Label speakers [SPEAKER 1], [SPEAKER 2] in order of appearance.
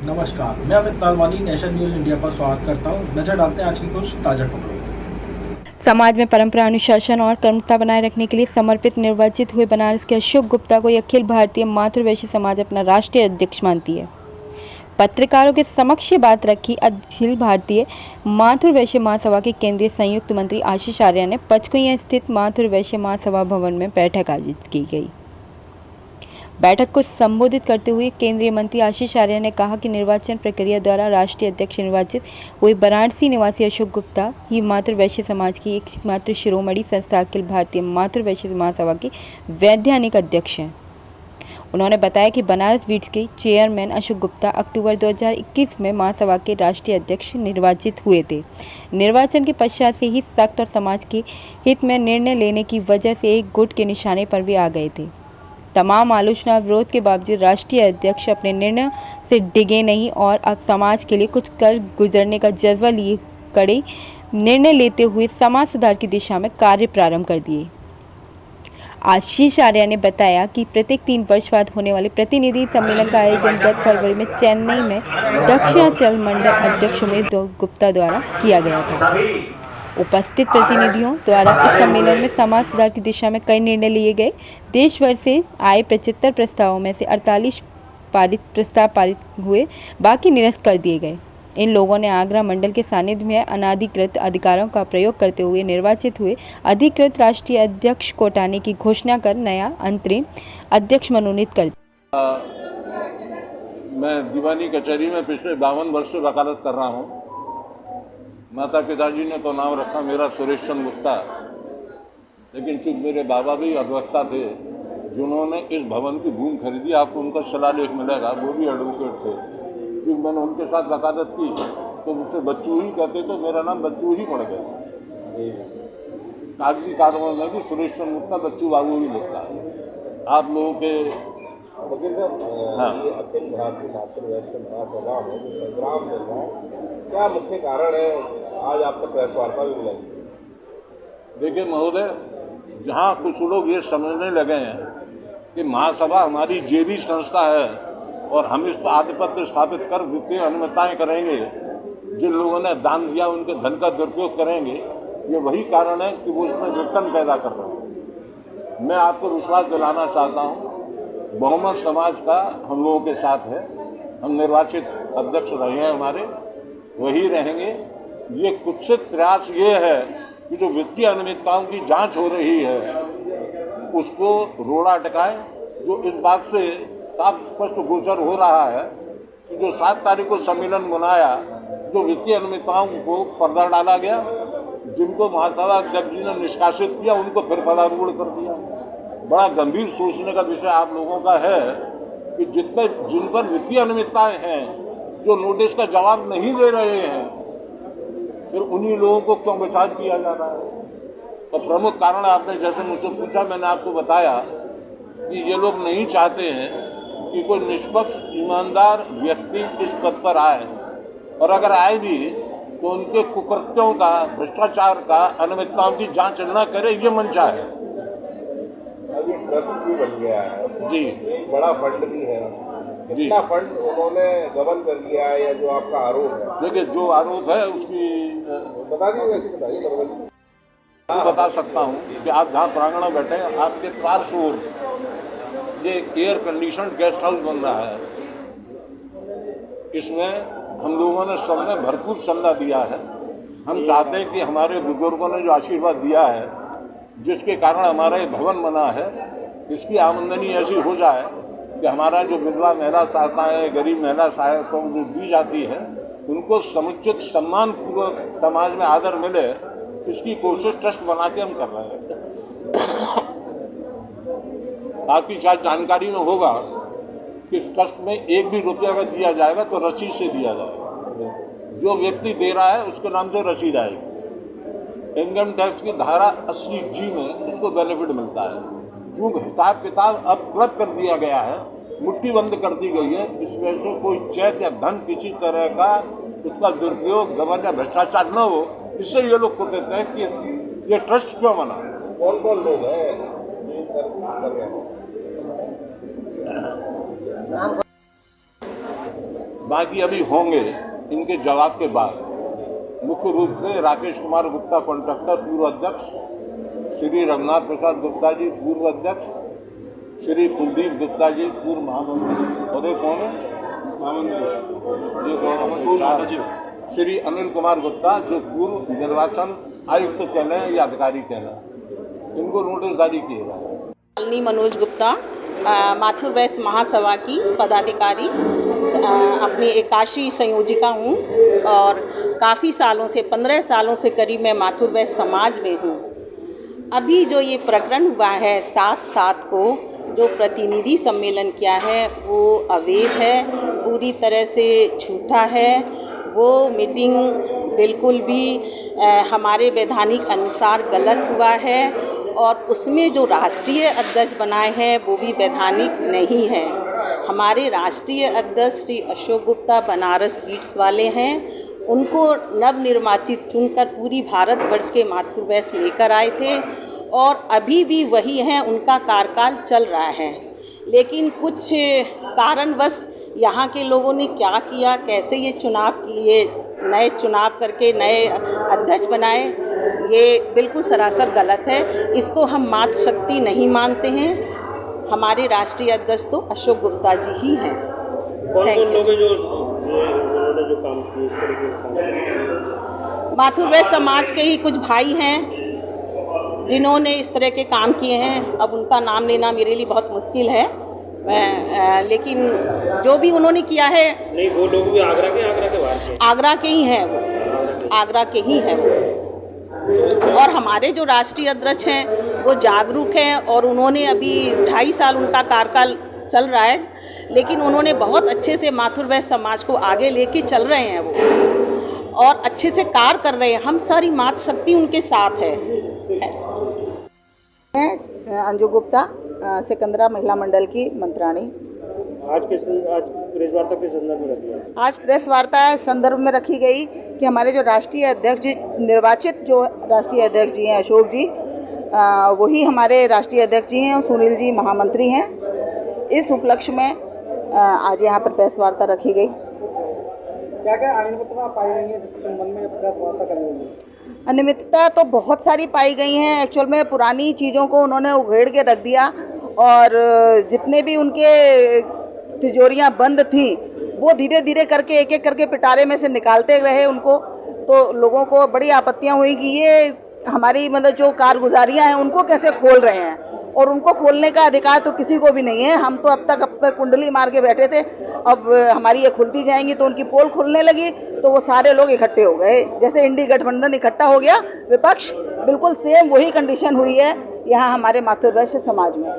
[SPEAKER 1] नमस्कार, मैं Amit Lalwani nation news India पर स्वागत करता हूं। नजर डालते हैं आज की कुछ ताजा खबरों।
[SPEAKER 2] समाज में परंपरा, अनुशासन और कर्मठता बनाए रखने के लिए समर्पित निर्वाचित हुए बनारस के अशोक गुप्ता को अखिल भारतीय मातृवैश्य समाज अपना राष्ट्रीय अध्यक्ष मानती है। पत्रकारों के समक्ष ये बात रखी अखिल भारतीय मातृवैश्य महासभा के केंद्रीय संयुक्त मंत्री आशीष आर्य ने पचकुइयां स्थित मातृवैश्य महासभा भवन में बैठक आयोजित की गई। बैठक को संबोधित करते हुए केंद्रीय मंत्री आशीष आर्य ने कहा कि निर्वाचन प्रक्रिया द्वारा राष्ट्रीय अध्यक्ष निर्वाचित हुए वाराणसी निवासी अशोक गुप्ता ही मातृवैश्य समाज की एकमात्र शिरोमणि संस्था अखिल भारतीय मातृवैश्य महासभा के वैधानिक अध्यक्ष हैं। उन्होंने बताया कि बनारस वीट के चेयरमैन अशोक गुप्ता अक्टूबर 2021 में महासभा के राष्ट्रीय अध्यक्ष निर्वाचित हुए थे। निर्वाचन के पश्चात से ही सख्त और समाज के हित में निर्णय लेने की वजह से एक गुट के निशाने पर भी आ गए थे। तमाम आलोचना विरोध के बावजूद राष्ट्रीय अध्यक्ष अपने निर्णय से डिगे नहीं और अब समाज के लिए कुछ कर गुजरने का जज्बा लिए कड़े निर्णय लेते हुए समाज सुधार की दिशा में कार्य प्रारंभ कर दिए। आशीष आर्य ने बताया कि प्रत्येक 3 वर्ष बाद होने वाले प्रतिनिधि सम्मेलन का आयोजन गत फरवरी में चेन्नई में दक्षिणांचल मंडल अध्यक्ष उमेश गुप्ता द्वारा किया गया था। उपस्थित प्रतिनिधियों द्वारा इस सम्मेलन में समाज सुधार की दिशा में कई निर्णय लिए गए। देश भर से आए 75 प्रस्तावों में से 48 प्रस्ताव पारित हुए, बाकी निरस्त कर दिए गए। इन लोगों ने आगरा मंडल के सानिध्य में अनाधिकृत अधिकारों का प्रयोग करते हुए निर्वाचित हुए अधिकृत राष्ट्रीय अध्यक्ष को हटाने की घोषणा कर नया अंतरिम अध्यक्ष मनोनीत कर दिया।
[SPEAKER 3] मैं दीवानी कचहरी में पिछले 52 वर्ष से वकालत कर रहा हूँ। माता पिताजी ने तो नाम रखा मेरा सुरेश चंद्र गुप्ता, लेकिन चूंकि मेरे बाबा भी अधिवक्ता थे जिन्होंने इस भवन की भूमि खरीदी, आपको उनका शिलालेख मिलेगा, वो भी एडवोकेट थे। चूँकि मैंने उनके साथ वकालत की तो मुझसे बच्चू ही कहते, तो मेरा नाम बच्चू ही पड़ गया। कागजी कारोबार में भी सुरेश चंद्र गुप्ता बच्चू बाबू ही लिखता है। आप लोगों के
[SPEAKER 4] हाँ, अखिल भारतीय मातृवैश्य महासभा में जो संग्राम चल रहा है, क्या मुख्य कारण है? आज आपका प्रेस वार्ता भी मिलेगी।
[SPEAKER 3] देखिए महोदय, जहाँ कुछ लोग ये समझने लगे हैं कि महासभा हमारी जेबी संस्था है और हम इस पर आधिपत्य स्थापित कर वित्तीय अनुमताएँ करेंगे, जिन लोगों ने दान दिया उनके धन का दुरुपयोग करेंगे, ये वही कारण है कि वो इसमें विघटन पैदा कर रहे हैं। मैं आपको विश्वास दिलाना चाहता हूँ, बहुमत समाज का हम लोगों के साथ है। हम निर्वाचित अध्यक्ष रहे हैं, हमारे वही रहेंगे। ये कुत्सित प्रयास ये है कि जो वित्तीय अनियमितताओं की जांच हो रही है उसको रोड़ा अटकाए। जो इस बात से साफ स्पष्ट गोचर हो रहा है कि जो 7 तारीख को सम्मेलन बनाया, जो वित्तीय अनियमितताओं को पर्दा डाला गया, जिनको महासभा अध्यक्ष जी ने निष्कासित किया उनको फिर पदारूढ़ कर दिया। बड़ा गंभीर सोचने का विषय आप लोगों का है कि जिन पर वित्तीय अनियमितताएं हैं, जो नोटिस का जवाब नहीं दे रहे हैं, फिर उन्हीं लोगों को क्यों विचार किया जा रहा है। तो प्रमुख कारण आपने जैसे मुझसे पूछा, मैंने आपको बताया कि ये लोग नहीं चाहते हैं कि कोई निष्पक्ष ईमानदार व्यक्ति इस पद पर आए, और अगर आए भी तो उनके कुकृत्यों का, भ्रष्टाचार का, अनियमितताओं की जांच न करे, ये मंशा है।
[SPEAKER 4] अभी ट्रस्ट भी बन गया है
[SPEAKER 3] जी,
[SPEAKER 4] बड़ा फंड भी है जी। कितना फंड उन्होंने गबन कर लिया है, या जो आपका आरोप है?
[SPEAKER 3] देखिए, जो आरोप है उसकी
[SPEAKER 4] बता दीजिए, वैसे बताइए।
[SPEAKER 3] मैं बता सकता हूँ कि आप जहाँ प्रांगण में बैठे हैं, आपके पार्श्व ओर ये एयर कंडीशन गेस्ट हाउस बन रहा है। इसमें हम लोगों ने सबने भरपूर चंदा दिया है। हम चाहते हैं कि हमारे बुजुर्गों ने जो आशीर्वाद दिया है, जिसके कारण हमारा ये भवन बना है, इसकी आमदनी ऐसी हो जाए कि हमारा जो विधवा महिला सहायता है, गरीब महिला सहायता जो दी जाती है, उनको समुचित सम्मान पूर्वक समाज में आदर मिले, इसकी कोशिश ट्रस्ट बना के हम कर रहे हैं। आपकी शायद जानकारी में होगा कि ट्रस्ट में 1 भी रुपया अगर दिया जाएगा तो रसीद से दिया जाएगा। जो व्यक्ति दे रहा है उसके नाम से रसीद आएगी। इनकम टैक्स की धारा 80G में उसको बेनिफिट मिलता है। जो हिसाब किताब अब क्लब कर दिया गया है, मुट्ठी बंद कर दी गई है, इस वजह से कोई चेक या धन किसी तरह का उसका दुरुपयोग, गबन या भ्रष्टाचार न हो, इससे ये लोग को देते हैं कि ये ट्रस्ट क्यों बना।
[SPEAKER 4] कौन लोग हैं?
[SPEAKER 3] बाकी अभी होंगे इनके जवाब के बाद। मुख्य रूप से राकेश कुमार गुप्ता कॉन्ट्रैक्टर पूर्व अध्यक्ष, श्री रघुनाथ प्रसाद गुप्ता जी पूर्व अध्यक्ष, श्री कुलदीप गुप्ता जी पूर्व महामंत्री, और एक कौन है ये कौन, श्री अनिल कुमार गुप्ता जो पूर्व निर्वाचन आयुक्त कहलाए या अधिकारी कहलाए, इनको नोटिस जारी किए गए।
[SPEAKER 5] मनोज गुप्ता माथुर वैश्य महासभा की पदाधिकारी, अपनी 81 संयोजिका हूँ और काफ़ी सालों से 15 सालों से करीब मैं माथुर वैश्य समाज में हूँ। अभी जो ये प्रकरण हुआ है 7/7 को जो प्रतिनिधि सम्मेलन किया है वो अवैध है, पूरी तरह से झूठा है। वो मीटिंग बिल्कुल भी हमारे वैधानिक अनुसार गलत हुआ है और उसमें जो राष्ट्रीय अध्यक्ष बनाए हैं वो भी वैधानिक नहीं है। हमारे राष्ट्रीय अध्यक्ष श्री अशोक गुप्ता बनारस बीट्स वाले हैं, उनको नवनिर्वाचित चुनकर पूरी भारतवर्ष के माथुर वैश्य लेकर आए थे और अभी भी वही हैं, उनका कार्यकाल चल रहा है। लेकिन कुछ कारणवश यहाँ के लोगों ने क्या किया, कैसे ये चुनाव किए, नए चुनाव करके नए अध्यक्ष बनाए, ये बिल्कुल सरासर गलत है। इसको हम मातृशक्ति नहीं मानते हैं। हमारे राष्ट्रीय अध्यक्ष तो अशोक गुप्ता जी ही हैं।
[SPEAKER 4] कौन-कौन लोग हैं जो उन्होंने जो काम किए इस तरीके के?
[SPEAKER 5] माथुर वैश्य समाज के ही कुछ भाई हैं जिन्होंने इस तरह के काम किए हैं। अब उनका नाम लेना मेरे लिए बहुत मुश्किल है, लेकिन जो भी उन्होंने किया है।
[SPEAKER 4] नहीं, वो लोग भी आगरा के बाहर के,
[SPEAKER 5] आगरा के ही हैं, वो आगरा के ही हैं वो। और हमारे जो राष्ट्रीय अध्यक्ष हैं वो जागरूक हैं और उन्होंने अभी 2.5 साल उनका कार्यकाल चल रहा है, लेकिन उन्होंने बहुत अच्छे से माथुर वैश्य समाज को आगे लेके चल रहे हैं वो और अच्छे से कार्य कर रहे हैं। हम सारी मातृशक्ति उनके साथ है।
[SPEAKER 6] मैं अंजू गुप्ता सिकंदरा महिला मंडल की मंत्राणी।
[SPEAKER 4] आज प्रेस वार्ता के संदर्भ में रखी है?
[SPEAKER 6] आज प्रेस वार्ता संदर्भ में रखी गई कि हमारे जो राष्ट्रीय अध्यक्ष जी, निर्वाचित जो राष्ट्रीय अध्यक्ष जी हैं अशोक जी, वही हमारे राष्ट्रीय अध्यक्ष जी हैं और सुनील जी महामंत्री हैं। इस उपलक्ष्य में आज यहाँ पर प्रेस वार्ता रखी गई।
[SPEAKER 1] क्या क्या अनियमितता पाई गई है जिस संबंध में प्रेस वार्ता करनी होगी?
[SPEAKER 6] अनियमितता तो बहुत सारी पाई गई हैं। एक्चुअल में पुरानी चीज़ों को उन्होंने उघेड़ के रख दिया और जितने भी उनके तिजोरियां बंद थी वो धीरे धीरे करके एक एक करके पिटारे में से निकालते रहे उनको। तो लोगों को बड़ी आपत्तियां हुई कि ये हमारी मतलब जो कारगुजारियां हैं उनको कैसे खोल रहे हैं, और उनको खोलने का अधिकार तो किसी को भी नहीं है। हम तो अब तक कुंडली मार के बैठे थे, अब हमारी ये खुलती जाएंगी तो उनकी पोल खुलने लगी तो वो सारे लोग इकट्ठे हो गए। जैसे इंडी गठबंधन इकट्ठा हो गया विपक्ष, बिल्कुल सेम वही कंडीशन हुई है यहाँ हमारे माथुर वैश्य समाज में।